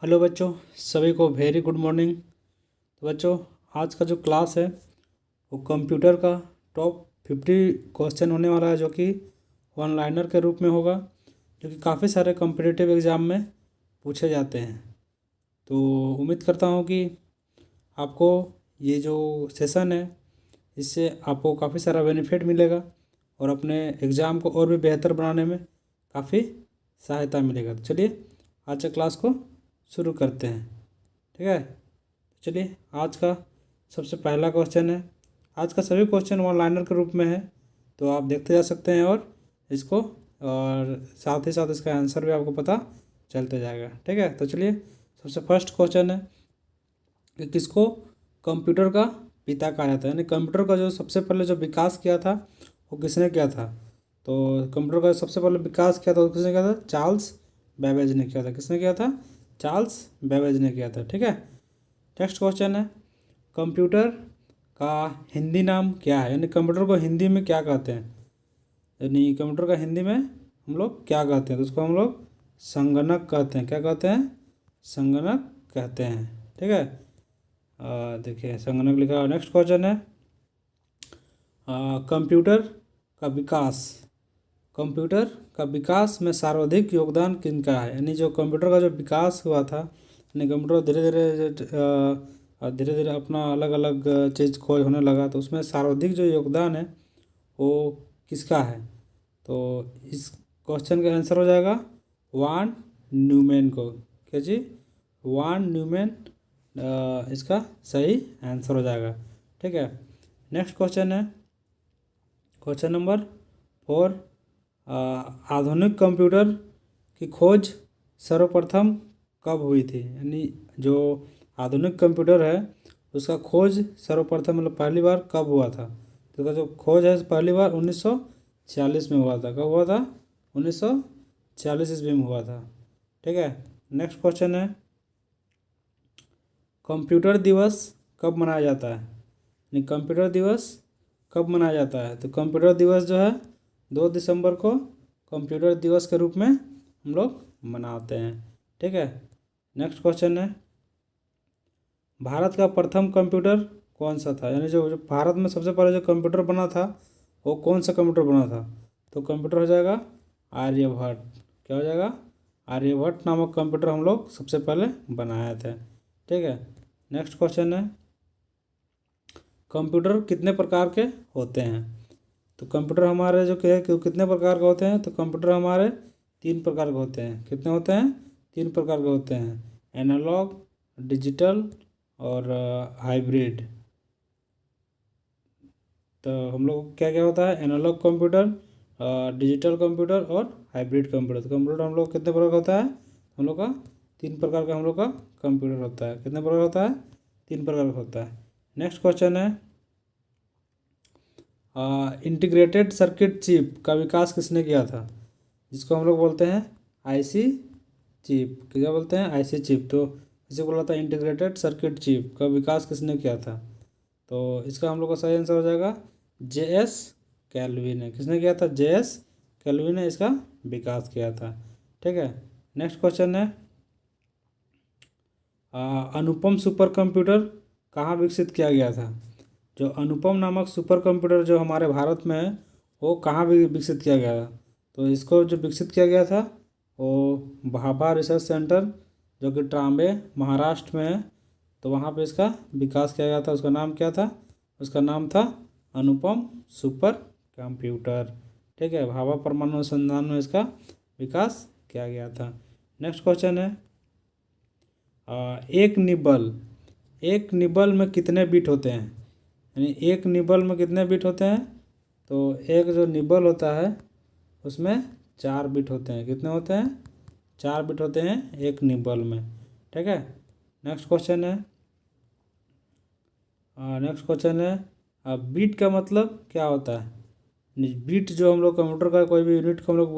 Hello बच्चों, सभी को वेरी गुड मॉर्निंग। तो बच्चों, आज का जो क्लास है वो कंप्यूटर का टॉप 50 क्वेश्चन होने वाला है, जो कि वन लाइनर के रूप में होगा, जो कि काफ़ी सारे कॉम्पिटिटिव एग्ज़ाम में पूछे जाते हैं। तो उम्मीद करता हूँ कि आपको ये जो सेशन है इससे आपको काफ़ी सारा बेनिफिट मिलेगा और अपने एग्ज़ाम को और भी बेहतर बनाने में काफ़ी सहायता मिलेगा। तो चलिए आज के क्लास को शुरू करते हैं। ठीक है, चलिए आज का सबसे पहला क्वेश्चन है। आज का सभी क्वेश्चन वन लाइनर के रूप में है, तो आप देखते जा सकते हैं और इसको, और साथ ही साथ इसका आंसर भी आपको पता चलते जाएगा। ठीक है, तो चलिए सबसे फर्स्ट क्वेश्चन है कि किसको कंप्यूटर का पिता कहा जाता है, यानी कंप्यूटर का जो सबसे पहले जो विकास किया था वो किसने किया था। तो कंप्यूटर का सबसे पहले विकास किया था वो किसने किया था? चार्ल्स बेबेज ने किया था। किसने किया था? चार्ल्स बेबेज ने किया था। ठीक है, नेक्स्ट क्वेश्चन है कंप्यूटर का हिंदी नाम क्या है, यानी कंप्यूटर को हिंदी में क्या कहते हैं, यानी कंप्यूटर का हिंदी में हम लोग क्या कहते हैं। तो उसको हम लोग संगणक कहते हैं। क्या कहते हैं? संगणक कहते हैं। ठीक है, देखिए संगणक लिखा हुआ। नेक्स्ट क्वेश्चन है कंप्यूटर का विकास, कंप्यूटर का विकास में सर्वाधिक योगदान किनका है, यानी जो कंप्यूटर का जो विकास हुआ था, यानी कंप्यूटर धीरे धीरे अपना अलग अलग चीज़ खोज होने लगा, तो उसमें सर्वाधिक जो योगदान है वो किसका है। तो इस क्वेश्चन का आंसर हो जाएगा वान न्यूमैन को। क्या जी? वान न्यूमैन इसका सही आंसर हो जाएगा। ठीक है, नेक्स्ट क्वेश्चन है क्वेश्चन नंबर 4। आधुनिक कंप्यूटर की खोज सर्वप्रथम कब हुई थी, यानी जो आधुनिक कंप्यूटर है उसका खोज सर्वप्रथम मतलब पहली बार कब हुआ था। तो उसका जो खोज है पहली बार 1946 में हुआ था। कब हुआ था? 1946 ईस्वी में हुआ था। ठीक है, नेक्स्ट क्वेश्चन है कंप्यूटर दिवस कब मनाया जाता है, यानी कंप्यूटर दिवस कब मनाया जाता है। तो कंप्यूटर दिवस जो है 2 दिसंबर को कंप्यूटर दिवस के रूप में हम लोग मनाते हैं। ठीक है, नेक्स्ट क्वेश्चन है भारत का प्रथम कंप्यूटर कौन सा था, यानी जो भारत में सबसे पहले जो कंप्यूटर बना था वो कौन सा कंप्यूटर बना था। तो कंप्यूटर हो जाएगा आर्यभट्ट। क्या हो जाएगा? आर्यभट्ट नामक कंप्यूटर हम लोग सबसे पहले बनाए थे। ठीक है, नेक्स्ट क्वेश्चन है कंप्यूटर कितने प्रकार के होते हैं। तो कंप्यूटर हमारे जो क्या है कि कितने प्रकार के होते हैं, तो कंप्यूटर हमारे 3 प्रकार के होते हैं। कितने होते हैं? 3 प्रकार के होते हैं, एनालॉग, डिजिटल और हाइब्रिड। तो हम लोग क्या क्या होता है? एनालॉग कंप्यूटर, डिजिटल कंप्यूटर और हाइब्रिड कंप्यूटर। तो कंप्यूटर हम लोग कितने प्रकार का होता है? हम लोग का 3 प्रकार का हम लोग का कंप्यूटर होता है। कितने प्रकार होता है? 3 प्रकार का होता है। नेक्स्ट क्वेश्चन है इंटीग्रेटेड सर्किट चिप का विकास किसने किया था, जिसको हम लोग बोलते हैं आईसी चिप। क्या बोलते हैं? IC chip. तो इसे बोला था इंटीग्रेटेड सर्किट चिप का विकास किसने किया था। तो इसका हम लोग का सही आंसर हो जाएगा जे.एस. कैल्विन ने। किसने किया था? जे.एस. कैल्विन ने इसका विकास किया था। ठीक है, नेक्स्ट क्वेश्चन है अनुपम सुपर कंप्यूटर कहाँ विकसित किया गया था। जो अनुपम नामक सुपर कंप्यूटर जो हमारे भारत में है वो कहाँ भी विकसित किया गया था। तो इसको जो विकसित किया गया था वो भाभा रिसर्च सेंटर, जो कि ट्राम्बे महाराष्ट्र में है, तो वहाँ पे इसका विकास किया गया था। उसका नाम क्या था? उसका नाम था अनुपम सुपर कंप्यूटर। ठीक है, भाभा परमाणु अनुसंधान में इसका विकास किया गया था। नेक्स्ट क्वेश्चन है एक निबल में कितने बिट होते हैं, यानी एक निबल में कितने बिट होते हैं। तो एक जो निबल होता है उसमें 4 बिट होते हैं। कितने होते हैं? 4 बिट होते हैं एक निबल में। ठीक है, नेक्स्ट क्वेश्चन है बीट का मतलब क्या होता है। बीट जो हम लोग कंप्यूटर का कोई भी यूनिट को हम लोग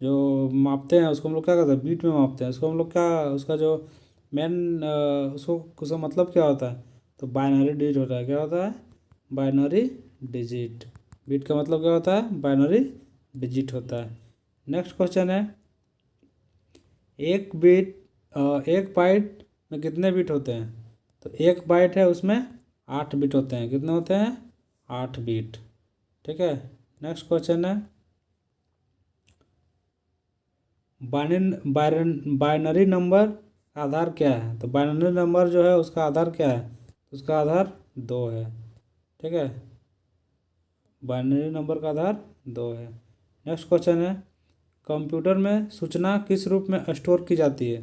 जो मापते हैं उसको हम लोग क्या करते हैं? बीट में मापते हैं उसको हम लोग। क्या उसका जो मेन उसका मतलब क्या होता है? तो बाइनरी डिजिट होता है। क्या होता है? Binary digit. बीट का मतलब क्या होता है? बाइनरी डिजिट होता है। नेक्स्ट क्वेश्चन है एक बिट एक बाइट में कितने बिट होते हैं? तो एक बाइट है उसमें 8 बिट होते हैं। कितने होते हैं? 8 बिट। ठीक है। नेक्स्ट क्वेश्चन है बाइनरी नंबर का आधार क्या है? तो बाइनरी नंबर जो है उसका आधार क्या है? तो उसका आधार 2 है। ठीक है। बाइनरी नंबर का आधार 2 है। नेक्स्ट क्वेश्चन है कंप्यूटर में सूचना किस रूप में स्टोर की जाती है?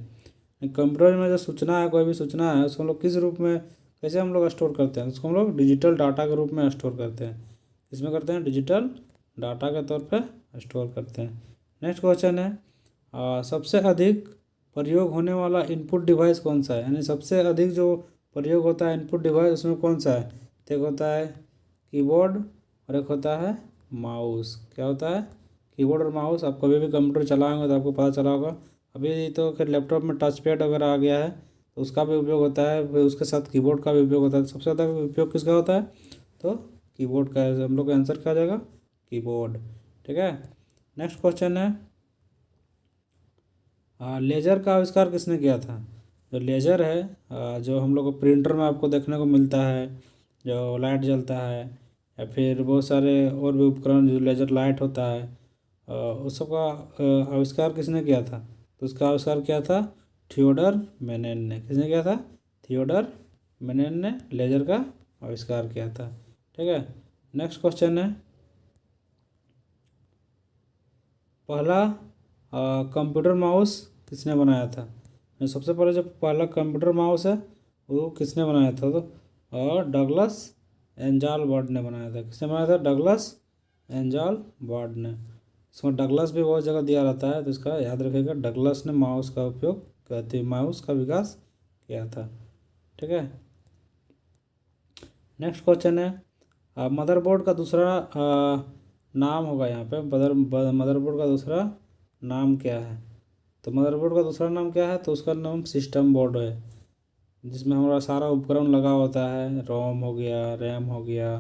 कंप्यूटर में जो सूचना है, कोई भी सूचना है, उसको हम लोग किस रूप में, कैसे हम लोग स्टोर करते हैं? उसको हम लोग डिजिटल डाटा के रूप में स्टोर करते हैं। इसमें करते हैं डिजिटल डाटा के तौर पे स्टोर करते हैं। नेक्स्ट क्वेश्चन है सबसे अधिक प्रयोग होने वाला इनपुट डिवाइस कौन सा है? यानी सबसे अधिक जो प्रयोग होता है इनपुट डिवाइस उसमें कौन सा है? तो एक होता है कीबोर्ड और एक होता है माउस। क्या होता है? कीबोर्ड और माउस। आप कभी भी कंप्यूटर चलाएंगे तो आपको पता चला होगा। अभी तो खैर लैपटॉप में टच पैड वगैरह आ गया है तो उसका भी उपयोग होता है, फिर उसके साथ कीबोर्ड का भी उपयोग होता है। सबसे ज़्यादा उपयोग किसका होता है? तो कीबोर्ड का है। हम लोग का आंसर क्या आ जाएगा? कीबोर्ड। ठीक है। नेक्स्ट क्वेश्चन है लेजर का आविष्कार किसने किया था? जो लेजर है जो हम लोग को प्रिंटर में आपको देखने को मिलता है, जो लाइट जलता है, या फिर बहुत सारे और भी उपकरण जो लेजर लाइट होता है, उस सब का आविष्कार किसने किया था? तो उसका आविष्कार किया था थियोडर मेनेन ने। किसने किया था? थियोडर मेनेन ने लेजर का आविष्कार किया था। ठीक है। नेक्स्ट क्वेश्चन है पहला कंप्यूटर माउस किसने बनाया था? सबसे पहले जो पहला कंप्यूटर माउस है वो किसने बनाया था? तो डगलस एंजाल बर्ड ने बनाया था। किसने बनाया था? डगलस एंजाल बर्ड ने। इसमें डगलस भी बहुत जगह दिया रहता है तो इसका याद रखिएगा। डगलस ने माउस का उपयोग करते माउस का विकास किया था। ठीक है। नेक्स्ट क्वेश्चन है मदरबोर्ड का दूसरा नाम होगा यहाँ पे। मदरबोर्ड का दूसरा नाम क्या है? तो मदरबोर्ड का दूसरा नाम क्या है? तो उसका नाम सिस्टम बोर्ड है, जिसमें हमारा सारा उपकरण लगा होता है। रोम हो गया, रैम हो गया,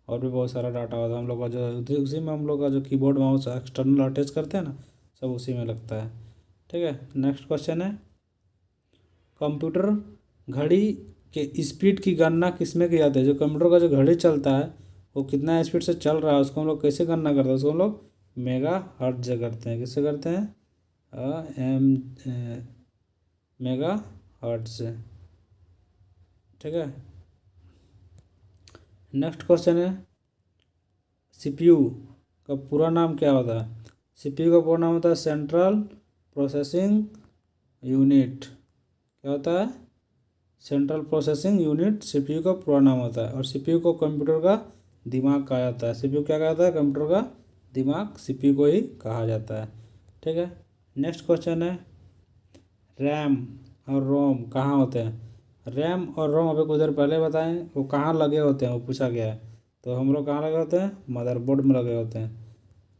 और भी बहुत सारा डाटा होता है हम लोग का। जो उसी में हम लोग का जो कीबोर्ड माउस एक्सटर्नल अटैच करते हैं ना, सब उसी में लगता है। ठीक है। नेक्स्ट क्वेश्चन है कंप्यूटर घड़ी के स्पीड की गणना किस में की जाती है? जो कंप्यूटर का जो घड़ी चलता है वो कितना स्पीड से चल रहा है उसको हम लोग कैसे गणना करते हैं? उसको हम लोग मेगा हर्ट्ज से करते हैं। किससे करते हैं? मेगा हर्ट्ज से। ठीक है। नेक्स्ट क्वेश्चन है सीपीयू का पूरा नाम क्या होता है? सीपीयू का पूरा नाम होता है सेंट्रल प्रोसेसिंग यूनिट। क्या होता है? सेंट्रल प्रोसेसिंग यूनिट सीपीयू का पूरा नाम होता है। और सीपीयू को कंप्यूटर का दिमाग कहा जाता है। सीपीयू क्या कहा जाता है? कंप्यूटर का दिमाग सीपीयू को ही कहा जाता है। ठीक है। नेक्स्ट क्वेश्चन है रैम और रोम कहाँ होते हैं? रैम और रोम अभी कुछ देर पहले बताएं वो कहाँ लगे होते हैं, वो पूछा गया है। तो हम लोग कहाँ लगे होते हैं? मदरबोर्ड में लगे होते हैं।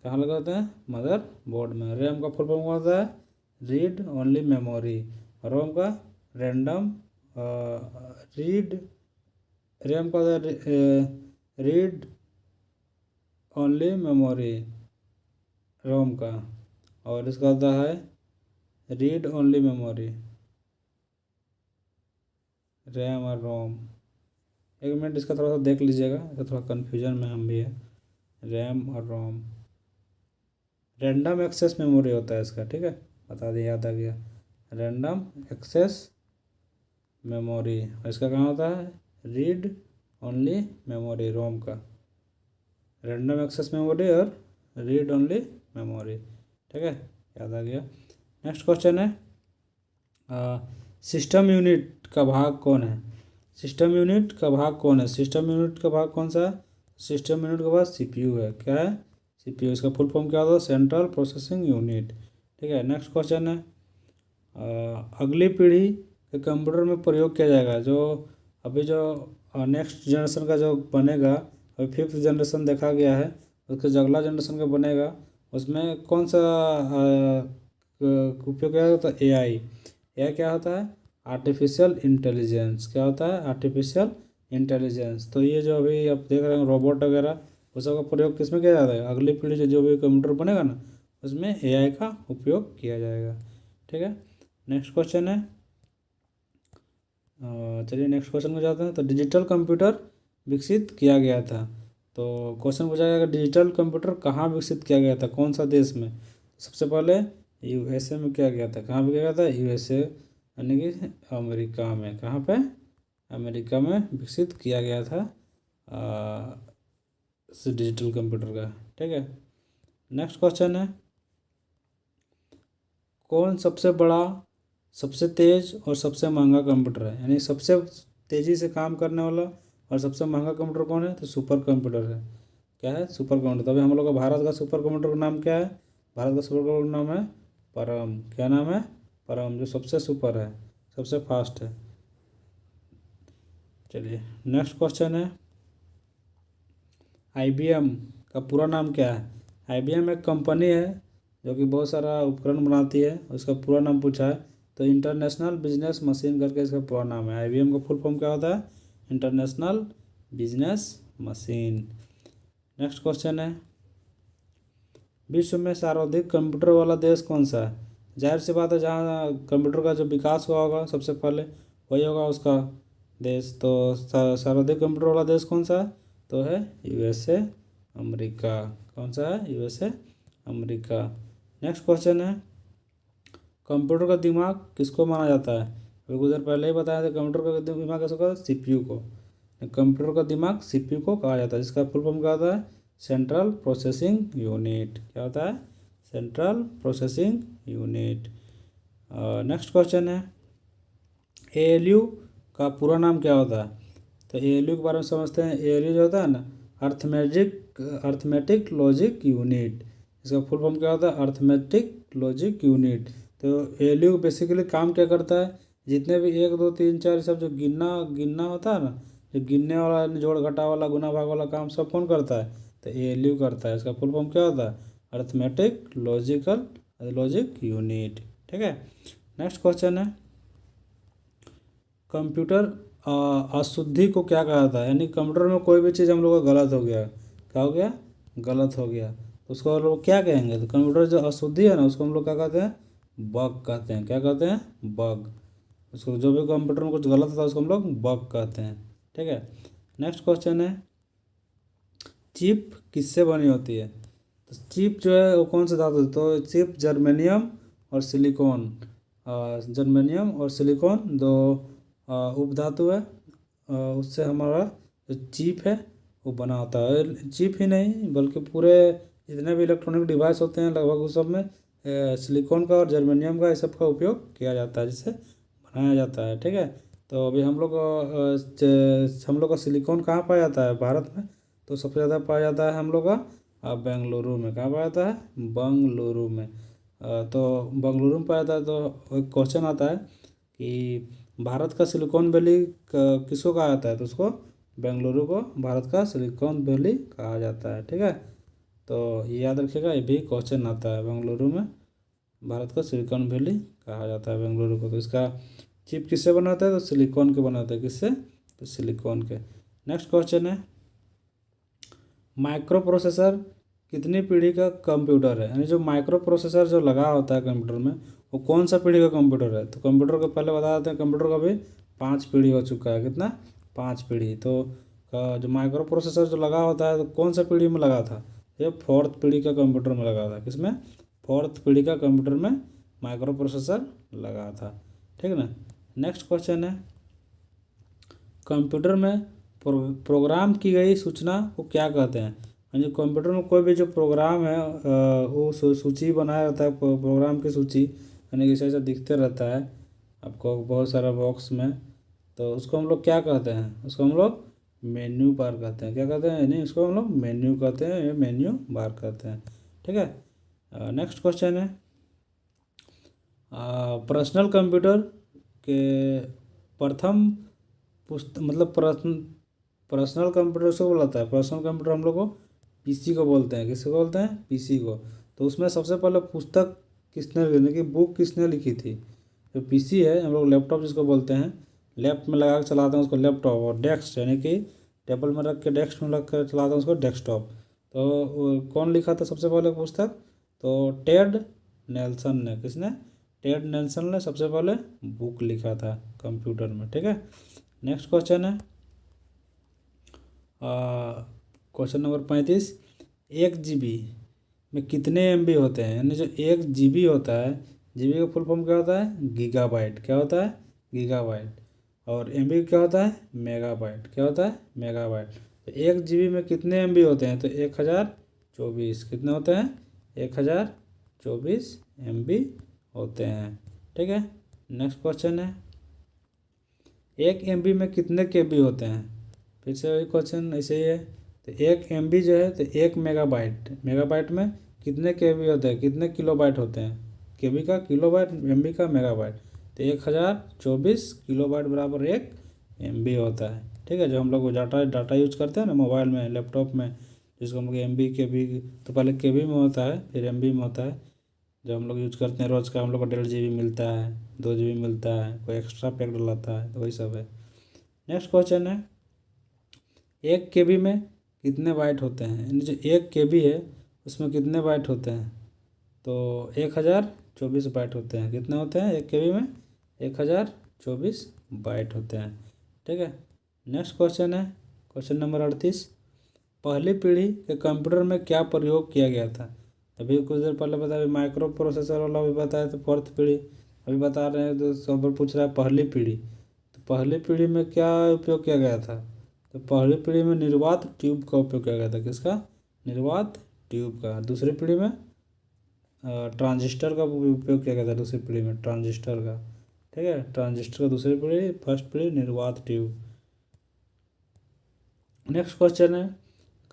कहाँ लगे होते हैं? मदरबोर्ड में। रैम का फुल फॉर्म क्या होता है? Read only memory. रोम का रैंडम रीड रैम का रीड ओनली मेमोरी रोम का, और इसका होता है रीड ओनली मेमोरी। रैम और रोम, एक मिनट इसका थोड़ा सा देख लीजिएगा, इसका थोड़ा कन्फ्यूजन में हम भी है। रैम और रोम रैंडम एक्सेस मेमोरी होता है इसका। ठीक है, बता दिया, याद आ गया। Random access memory. और इसका कहाँ होता है? रीड ओनली मेमोरी रोम का। रैंडम एक्सेस मेमोरी और रीड ओनली मेमोरी। ठीक है, याद आ गया। नेक्स्ट क्वेश्चन है सिस्टम यूनिट का भाग कौन है? सिस्टम यूनिट का भाग कौन है? सिस्टम यूनिट का भाग कौन सा है? सिस्टम यूनिट के बाद सीपीयू है। क्या है? सीपीयू। इसका फुल फॉर्म क्या होता है? Central processing unit. ठीक है। नेक्स्ट क्वेश्चन है अगली पीढ़ी के कंप्यूटर में प्रयोग किया जाएगा जो अभी जो नेक्स्ट जनरेशन का जो बनेगा, अभी 5th जनरेशन देखा गया है, उसके जो अगला जनरेशन का बनेगा उसमें कौन सा उपयोग किया जाता है? एआई। एआई क्या होता है? Artificial intelligence. क्या होता है? Artificial intelligence. तो ये जो अभी आप देख रहे हैं रोबोट वगैरह, उस सब का प्रयोग किस में किया जाता है? अगली पीढ़ी से जो भी कंप्यूटर बनेगा ना, उसमें एआई का उपयोग किया जाएगा। ठीक है। नेक्स्ट क्वेश्चन है, चलिए नेक्स्ट क्वेश्चन में जाते हैं। तो डिजिटल कंप्यूटर विकसित किया गया था। तो क्वेश्चन पूछा गया कि डिजिटल कंप्यूटर कहाँ विकसित किया गया था, कौन सा देश में। सबसे पहले यूएसए में किया गया था। कहाँ पे किया गया था, यूएसए यानी कि अमेरिका में। कहाँ पे, अमेरिका में विकसित किया गया था डिजिटल कंप्यूटर का। ठीक है, नेक्स्ट क्वेश्चन है, कौन सबसे बड़ा, सबसे तेज और सबसे महंगा कंप्यूटर है। यानी सबसे तेज़ी से काम करने वाला और सबसे महंगा कंप्यूटर कौन है, तो सुपर कंप्यूटर है। क्या है, सुपर कंप्यूटर। तभी हम लोग का भारत का सुपर कंप्यूटर का नाम क्या है, भारत का सुपर कंप्यूटर नाम है परम। क्या नाम है, परम, जो सबसे सुपर है, सबसे फास्ट है। चलिए नेक्स्ट क्वेश्चन है, आईबीएम का पूरा नाम क्या है। आईबीएम एक कंपनी है जो कि बहुत सारा उपकरण बनाती है, उसका पूरा नाम पूछा है। तो इंटरनेशनल बिजनेस मशीन करके इसका पूरा नाम है। आईबीएम का फुल फॉर्म क्या होता है, international business machine. Next question है, विश्व में सर्वाधिक कंप्यूटर वाला देश कौन सा है। जाहिर सी बात है, जहाँ कंप्यूटर का जो विकास हुआ होगा सबसे पहले वही होगा उसका देश। तो सर्वाधिक कंप्यूटर वाला देश कौन सा है, तो है यूएसए अमेरिका। कौन सा है, यूएसए अमेरिका। नेक्स्ट क्वेश्चन है, कंप्यूटर का दिमाग किसको माना जाता है। अभी कुछ देर पहले ही बताया था, कंप्यूटर का दिमाग किसको कहता है, सीपीयू को। कंप्यूटर का दिमाग सीपीयू को कहा जाता है, जिसका फुल फॉर्म क्या होता है, सेंट्रल प्रोसेसिंग यूनिट। क्या होता है, central processing unit. Next question है, एएलयू का पूरा नाम क्या होता है। तो एएलयू के बारे में समझते हैं। एएलयू जो होता है ना, अर्थमेटिक लॉजिक यूनिट। इसका फुल फॉर्म क्या होता है, अर्थमेटिक लॉजिक यूनिट। तो एएलयू बेसिकली काम क्या करता है, जितने भी 1 2 3 4 सब जो गिनना गिनना होता है ना, जो गिनने वाला, जोड़ घटा वाला, गुना भाग वाला काम सब कौन करता है, तो एएलयू करता है। इसका फुल फॉर्म क्या होता है, अर्थमेटिक लॉजिक यूनिट। ठीक है, नेक्स्ट क्वेश्चन है, कंप्यूटर अशुद्धि को क्या कहा जाता है। यानी कंप्यूटर में कोई भी चीज़ हम लोग का गलत हो गया, क्या हो गया, गलत हो गया, तो उसको हम लोग क्या कहेंगे। तो कंप्यूटर जो अशुद्धि है ना, उसको हम लोग क्या कहते हैं, बग कहते हैं। क्या कहते हैं, बग। उसको जो भी कंप्यूटर में कुछ गलत होता है उसको हम लोग बग कहते हैं। ठीक है, नेक्स्ट क्वेश्चन है, चिप किससे बनी होती है। तो चिप जो है वो कौन सा धातु है, तो चिप जर्मेनियम और सिलिकॉन। जर्मेनियम और सिलिकॉन दो उपधातु है, उससे हमारा जो चिप है वो बना होता है। चिप ही नहीं बल्कि पूरे जितने भी इलेक्ट्रॉनिक डिवाइस होते हैं लगभग उस सब में सिलिकॉन का और जर्मेनियम का, इस सब का उपयोग किया जाता है, जिससे बनाया जाता है। ठीक है, तो अभी हम लोग का सिलिकॉन कहाँ पाया जाता है, भारत में। तो सबसे ज़्यादा पाया जाता है हम लोग का बेंगलुरु में। कहाँ पाया जाता है, बेंगलुरु में। तो बेंगलुरु में पाया जाता है। तो एक क्वेश्चन आता है कि भारत का सिलिकॉन वैली किसको कहा जाता है, तो उसको बेंगलुरु को भारत का सिलिकॉन वैली कहा जाता है। ठीक है, तो ये याद रखिएगा, ये भी क्वेश्चन आता है। बेंगलुरु में भारत का सिलिकॉन वैली कहा जाता है बेंगलुरु को। तो इसका चिप किससे बनाता है, तो सिलिकॉन के बनाता है। किससे, तो सिलिकॉन के। नेक्स्ट क्वेश्चन है, माइक्रो प्रोसेसर कितनी पीढ़ी का कंप्यूटर है। यानी जो माइक्रो प्रोसेसर जो लगा होता है कंप्यूटर में, वो कौन सा पीढ़ी का कंप्यूटर है। तो कंप्यूटर को पहले बता देते हैं, कंप्यूटर का भी 5 पीढ़ी हो चुका है। कितना, 5 पीढ़ी। तो जो माइक्रो प्रोसेसर जो लगा होता है तो कौन सा पीढ़ी में लगा था, ये 4th पीढ़ी का कंप्यूटर में लगा था। किसमें, 4th पीढ़ी का कंप्यूटर में माइक्रो प्रोसेसर लगा था। ठीक है ना। नेक्स्ट क्वेश्चन है, कंप्यूटर में प्रोग्राम की गई सूचना को क्या कहते हैं। यानी कंप्यूटर में कोई भी जो प्रोग्राम है वो सूची बनाया रहता है, प्रोग्राम की सूची, यानी कि ऐसा दिखते रहता है आपको बहुत सारा बॉक्स में। तो उसको हम लोग क्या कहते हैं, उसको हम लोग मेन्यू बार कहते हैं। क्या कहते हैं, यानी इसको हम लोग मेन्यू कहते हैं, मेन्यू बार कहते हैं। ठीक है, नेक्स्ट क्वेश्चन है, पर्सनल कंप्यूटर के प्रथम मतलब पर्सनल कंप्यूटर से बोलता है। पर्सनल कंप्यूटर हम लोग को पीसी को बोलते हैं। किसको बोलते हैं, पीसी को। तो उसमें सबसे पहले पुस्तक किसने लिखी, कि बुक किसने लिखी थी। जो पीसी है, हम लोग लैपटॉप जिसको बोलते हैं, लैप में लगा के चलाते हैं उसको लैपटॉप, और डेस्क यानी कि टेबल में रख के डेस्क में रख कर चलाते हैं उसको डेस्कटॉप। तो कौन लिखा था सबसे पहले पुस्तक, तो टेड नेल्सन ने। किसने, टेड नेल्सन ने सबसे पहले बुक लिखा था कंप्यूटर में। ठीक है, नेक्स्ट क्वेश्चन है क्वेश्चन नंबर 35। 1 GB में कितने MB होते हैं? यानी जो 1 GB होता है, GB का फुल फॉर्म क्या होता है? गीगाबाइट। क्या होता है? गीगाबाइट। और MB क्या होता है? मेगाबाइट। क्या होता है? मेगाबाइट। तो 1 GB में कितने MB होते हैं? तो 1024। कितने होते हैं? 1024 MB होते हैं। ठीक है, नेक्स्ट क्वेश्चन है 1 MB में कितने KB होते हैं? फिर से वही क्वेश्चन ऐसे ही है। तो 1 MB जो है तो 1 मेगाबाइट, मेगाबाइट में कितने KB होते हैं? कितने किलोबाइट होते हैं? KB का किलोबाइट, MB का मेगाबाइट। तो 1024 किलोबाइट बराबर 1 MB होता है। ठीक है, जो हम लोग डाटा यूज करते हैं ना मोबाइल में, लैपटॉप में, जिसको हम लोग MB KB, तो पहले KB में होता है फिर MB में होता है। जो हम लोग यूज करते हैं रोज़ का, हम लोग को 1.5 GB मिलता है, 2 GB मिलता है, कोई एक्स्ट्रा पैक डलाता है, तो वही सब है। नेक्स्ट क्वेश्चन है 1 KB में कितने बाइट होते हैं? यानी जो 1 KB है उसमें कितने बाइट होते हैं? तो 1024 बाइट होते हैं। कितने होते हैं 1 KB में? 1024 बाइट होते हैं। ठीक है, नेक्स्ट क्वेश्चन है क्वेश्चन नंबर 38। पहली पीढ़ी के कंप्यूटर में क्या प्रयोग किया गया था? अभी कुछ देर पहले बताया, अभी माइक्रो प्रोसेसर वाला भी बताया तो फोर्थ पीढ़ी, अभी बता रहे हैं तो सवाल पूछ रहा है पहली पीढ़ी। तो पहली पीढ़ी में क्या उपयोग किया गया था? तो पहली पीढ़ी में निर्वात ट्यूब का उपयोग किया गया था। किसका? निर्वात ट्यूब का। दूसरी पीढ़ी में ट्रांजिस्टर का उपयोग किया गया था। दूसरी पीढ़ी में ट्रांजिस्टर का। ठीक है, ट्रांजिस्टर का दूसरी पीढ़ी, फर्स्ट पीढ़ी निर्वात ट्यूब। नेक्स्ट क्वेश्चन है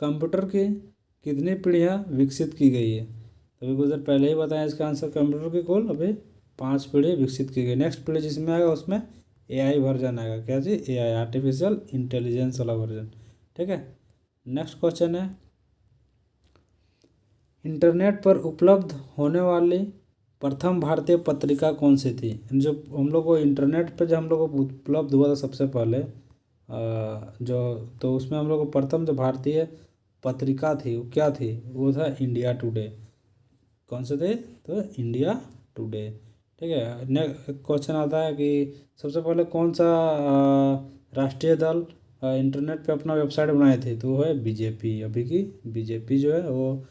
कंप्यूटर की कितनी पीढ़ियाँ विकसित की गई है? अभी कुछ देर पहले ही बताया इसका आंसर। कंप्यूटर की कुल अभी 5 पीढ़ी विकसित की गई। नेक्स्ट पीढ़ी जिसमें आएगा उसमें AI वर्जन आएगा। क्या चीज़? AI, आर्टिफिशियल इंटेलिजेंस वाला वर्जन। ठीक है, नेक्स्ट क्वेश्चन है इंटरनेट पर उपलब्ध होने वाली प्रथम भारतीय पत्रिका कौन सी थी? जो हम लोग को इंटरनेट पर जो हम लोग को उपलब्ध हुआ था सबसे पहले, जो तो उसमें हम लोग को प्रथम जो भारतीय पत्रिका थी वो क्या थी? वो था इंडिया टुडे। कौन से थे? तो इंडिया टुडे। ठीक है, नेक्स्ट क्वेश्चन आता है कि सबसे पहले कौन सा राष्ट्रीय दल इंटरनेट पे अपना वेबसाइट बनाए थे? तो वो है बीजेपी। अभी की बीजेपी जो है वो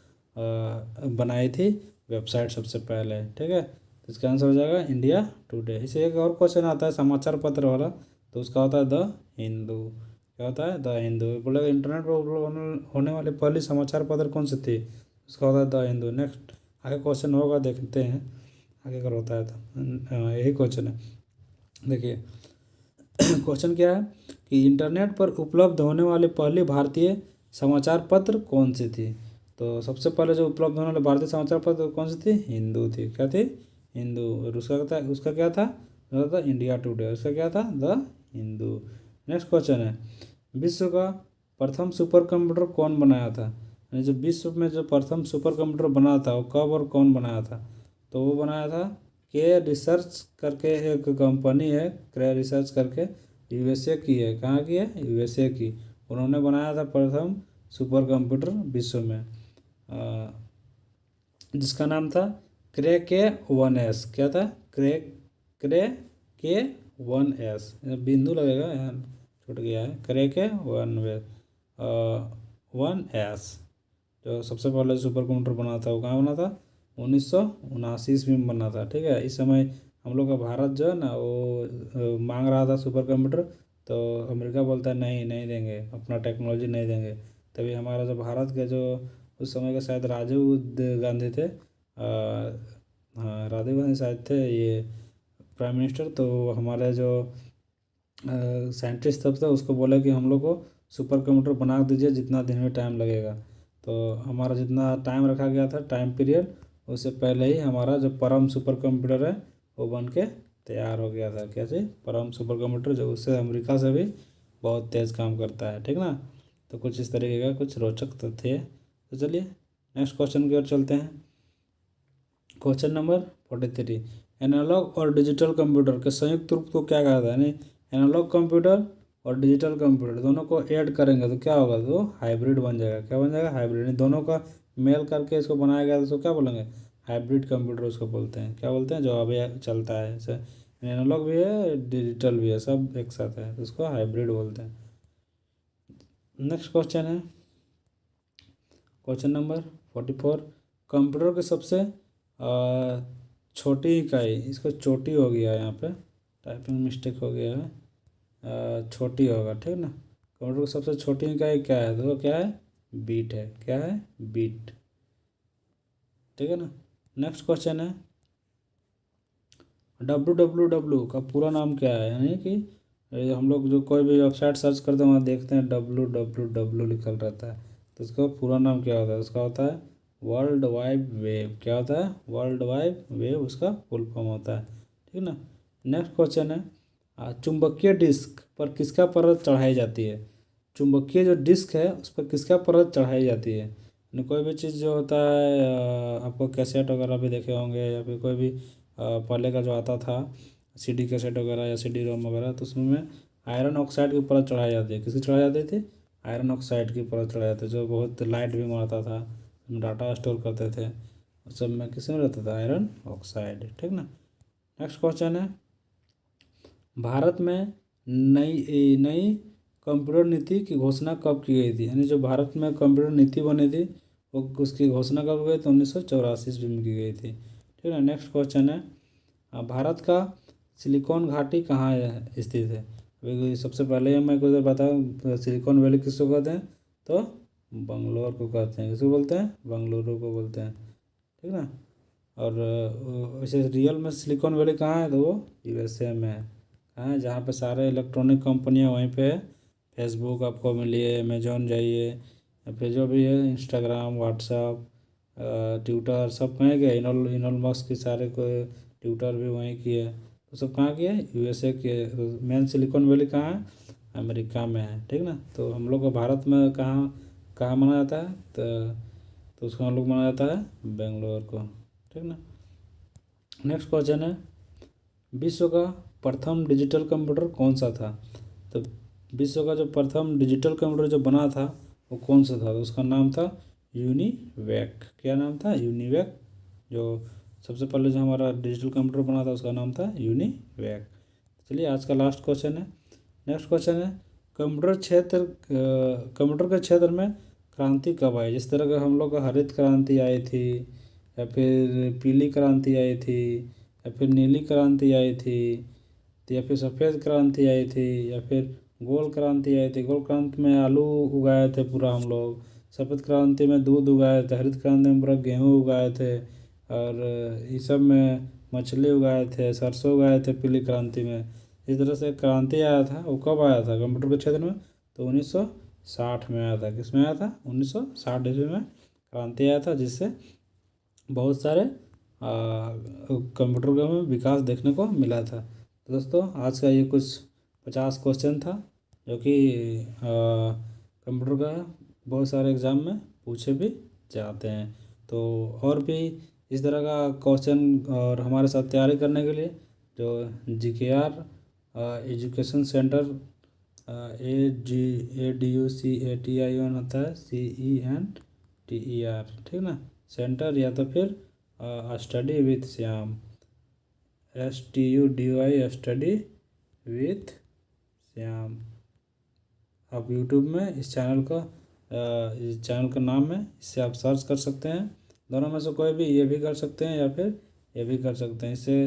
बनाई थी वेबसाइट सबसे पहले। ठीक है, तो इसका आंसर हो जाएगा इंडिया टुडे। इसे एक और क्वेश्चन आता है समाचार पत्र वाला, तो उसका होता है द हिंदू। क्या होता है? द हिंदू। बोलेगा इंटरनेट पर उपलब्ध होने वाली पहली समाचार पत्र कौन सी थी? उसका होता है द हिंदू। नेक्स्ट आगे क्वेश्चन होगा, देखते हैं आगे अगर होता है तो। यही क्वेश्चन है, देखिए क्वेश्चन क्या है कि इंटरनेट पर उपलब्ध होने वाली पहली भारतीय समाचार पत्र कौन सी थी? तो सबसे पहले जो उपलब्ध होने वाले भारतीय समाचार पत्र कौन सी थी? हिंदू थी। क्या थी? हिंदू। और उसका क्या था? था इंडिया टुडे। उसका क्या था? द हिंदू। नेक्स्ट क्वेश्चन है विश्व का प्रथम सुपर कंप्यूटर कौन बनाया था? यानी जो विश्व में जो प्रथम सुपर कंप्यूटर बना था वो कब और कौन बनाया था? तो वो बनाया था के रिसर्च करके एक कंपनी है, क्रे रिसर्च करके, USA की है। कहाँ की है? USA की। उन्होंने बनाया था प्रथम सुपर कंप्यूटर विश्व में, जिसका नाम था Cray-K-1S। क्या था? Cray-K-1S। बिंदु लगेगा, यहाँ छूट गया है। Cray-K-1S जो सबसे पहले सुपर कंप्यूटर बना था वो कहाँ बना था? 1979 ईस्वी में बना था। ठीक है, इस समय हम लोग का भारत जो है ना वो मांग रहा था सुपर कंप्यूटर, तो अमेरिका बोलता है नहीं नहीं देंगे, अपना टेक्नोलॉजी नहीं देंगे। तभी हमारा जो भारत के जो उस समय के शायद राजीव गांधी थे, हाँ राजीव गांधी शायद थे ये प्राइम मिनिस्टर। तो हमारे जो साइंटिस्ट तब था उसको बोला कि हम लोग को सुपर कंप्यूटर बना दीजिए, जितना दिन में टाइम लगेगा। तो हमारा जितना टाइम रखा गया था टाइम पीरियड, उससे पहले ही हमारा जो परम सुपर कंप्यूटर है वो बन के तैयार हो गया था। कैसे? परम सुपर कंप्यूटर, जो उससे अमेरिका से भी बहुत तेज़ काम करता है। ठीक ना, तो कुछ इस तरीके का कुछ रोचक तथ्य है। तो चलिए नेक्स्ट क्वेश्चन की ओर चलते हैं। Question number 43। एनालॉग और डिजिटल कंप्यूटर के संयुक्त रूप को क्या कहा था? यानी एनालॉग कंप्यूटर और डिजिटल कंप्यूटर दोनों को ऐड करेंगे तो क्या होगा? तो हाइब्रिड बन जाएगा। क्या बन जाएगा? हाइब्रिड। दोनों का मेल करके इसको बनाया गया तो क्या बोलेंगे? हाइब्रिड कंप्यूटर उसको बोलते हैं। क्या बोलते हैं? जो अभी चलता है, जैसे एनालॉग भी है, डिजिटल भी है, सब एक साथ है, तो उसको हाइब्रिड बोलते हैं। नेक्स्ट क्वेश्चन है क्वेश्चन नंबर 44। कंप्यूटर की सबसे छोटी इकाई, इसको छोटी हो गया है, यहाँ पे टाइपिंग मिस्टेक हो गया है, छोटी होगा, ठीक ना। कंप्यूटर की सबसे छोटी इकाई क्या है? देखो क्या है, बीट है। क्या है? बीट, ठीक है ना। नेक्स्ट क्वेश्चन है www का पूरा नाम क्या है? यानी कि हम लोग जो कोई भी वेबसाइट सर्च करते हैं वहाँ देखते हैं www लिखल रहता है, तो उसका पूरा नाम क्या होता है? उसका होता है वर्ल्ड वाइड वेब। क्या होता है? वर्ल्ड वाइड वेब उसका फुल फॉर्म होता है, ठीक ना। नेक्स्ट क्वेश्चन है चुंबकीय डिस्क पर किसका परत चढ़ाई जाती है? चुंबकीय जो डिस्क है उस पर किसका परत चढ़ाई जाती है? यानी कोई भी चीज़ जो होता है, आपको कैसेट वगैरह भी देखे होंगे, या फिर कोई भी पहले का जो आता था सीडी कैसेट वगैरह या सीडी रोम वगैरह, तो उसमें आयरन ऑक्साइड की परत चढ़ाई जाती है। किसकी चढ़ाई जाती थी? आयरन ऑक्साइड की परत चढ़ाई जाती है, जो बहुत लाइट भी मारता था, डाटा स्टोर करते थे, उस सब में किस में रहता था? आयरन ऑक्साइड, ठीक ना। नेक्स्ट क्वेश्चन है भारत में नई नई कंप्यूटर नीति की घोषणा कब की गई थी? यानी जो भारत में कंप्यूटर नीति बनी थी वो उसकी घोषणा कब गई? तो 1984 ईस्वी में की गई थी, ठीक है। नेक्स्ट क्वेश्चन है भारत का सिलिकॉन घाटी कहाँ स्थित है? अभी सबसे पहले मैं कुछ बताऊँ, सिलिकॉन वैली किसको कहते हैं? तो बंगलोर को कहते हैं। किसको बोलते हैं? बंगलुरु को बोलते हैं, ठीक ना। और वैसे रियल में सिलिकॉन वैली कहाँ है? तो वो यूएसए में है। कहाँ है? जहाँ पे सारे इलेक्ट्रॉनिक कंपनियाँ वहीं पे है। फेसबुक आपको मिलिए, अमेजोन जाइए, या फिर जो भी है इंस्टाग्राम, व्हाट्सअप, ट्विटर, सब कहाँ के? इनोल मस्क की सारे को ट्विटर भी वहीं की है, तो सब कहाँ की है? यूएसए की है। तो मेन सिलिकॉन वैली कहाँ है? अमेरिका में है, ठीक ना। तो हम लोग को भारत में कहाँ कहाँ माना जाता है? तो उसको हम लोग माना जाता है बेंगलोर को, ठीक ना। नेक्स्ट क्वेश्चन है विश्व का प्रथम डिजिटल कंप्यूटर कौन सा था? तो विश्व का जो प्रथम डिजिटल कंप्यूटर जो बना था वो कौन सा था? तो उसका नाम था यूनिवैक। क्या नाम था? यूनिवैक। जो सबसे पहले जो हमारा डिजिटल कंप्यूटर बना था उसका नाम था यूनिवैक। चलिए आज का लास्ट क्वेश्चन है। नेक्स्ट क्वेश्चन है कंप्यूटर के क्षेत्र में क्रांति कब आई? जिस तरह का हम लोग का हरित क्रांति आई थी, या फिर पीली क्रांति आई थी, या फिर नीली क्रांति आई थी, तो या फिर सफ़ेद क्रांति आई थी, या फिर गोल क्रांति आई थी। गोल क्रांति में आलू उगाए थे पूरा हम लोग, सफ़ेद क्रांति में दूध उगाए थे, हरित क्रांति में पूरा गेहूँ उगाए थे, और इस सब में मछली उगाए थे, सरसों उगाए थे पीली क्रांति में। इस तरह से क्रांति आया था, वो कब आया था कंप्यूटर के क्षेत्र में? तो 1960 में आया था। किस में आया था? 1960 ईस्वी में क्रांति आया था, जिससे बहुत सारे कंप्यूटर में विकास देखने को मिला था। तो दोस्तों आज का ये कुछ 50 क्वेश्चन था, जो कि कंप्यूटर का बहुत सारे एग्ज़ाम में पूछे भी जाते हैं। तो और भी इस तरह का क्वेश्चन और हमारे साथ तैयारी करने के लिए जो GKR एजुकेशन सेंटर ADUCATION होता है, CENTER, ठीक ना, सेंटर, या तो फिर study with Shyam, STUDY, study with Shyam. आप यूट्यूब में इस चैनल का नाम है, इससे आप सर्च कर सकते हैं। दोनों में से कोई भी, ये भी कर सकते हैं या फिर ये भी कर सकते हैं। इससे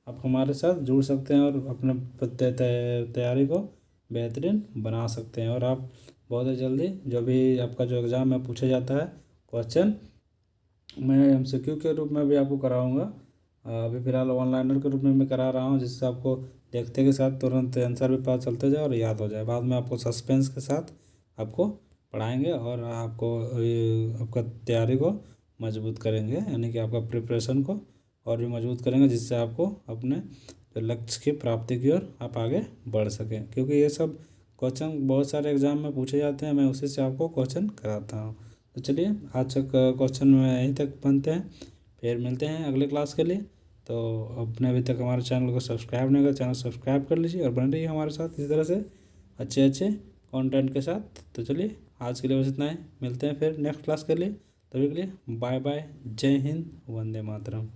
आप हमारे साथ जुड़ सकते हैं और अपने तैयारी को बेहतरीन बना सकते हैं। और आप बहुत ही जल्दी जो भी आपका जो एग्ज़ाम में पूछा जाता है क्वेश्चन, मैं MCQ के रूप में भी आपको कराऊंगा। अभी फ़िलहाल ऑनलाइनर के रूप में मैं करा रहा हूँ, जिससे आपको देखते के साथ तुरंत आंसर भी पता चलते जाए और याद हो जाए। बाद में आपको सस्पेंस के साथ आपको पढ़ाएंगे और आपको आपका तैयारी को मजबूत करेंगे, यानी कि आपका प्रिपरेशन को और भी मजबूत करेंगे, जिससे आपको अपने लक्ष्य की प्राप्ति की ओर आप आगे बढ़ सकें। क्योंकि ये सब क्वेश्चन बहुत सारे एग्ज़ाम में पूछे जाते हैं, मैं उसी से आपको क्वेश्चन कराता हूँ। तो चलिए आज तक क्वेश्चन में यहीं तक बनते हैं, फिर मिलते हैं अगले क्लास के लिए। तो अपने अभी तक हमारे चैनल को सब्सक्राइब नहीं किया, चैनल सब्सक्राइब कर लीजिए और बने रहिए हमारे साथ इसी तरह से अच्छे कंटेंट के साथ। तो चलिए आज के लिए बस इतना ही, मिलते हैं फिर नेक्स्ट क्लास के लिए। तभी के लिए बाय बाय, जय हिंद, वंदे मातरम।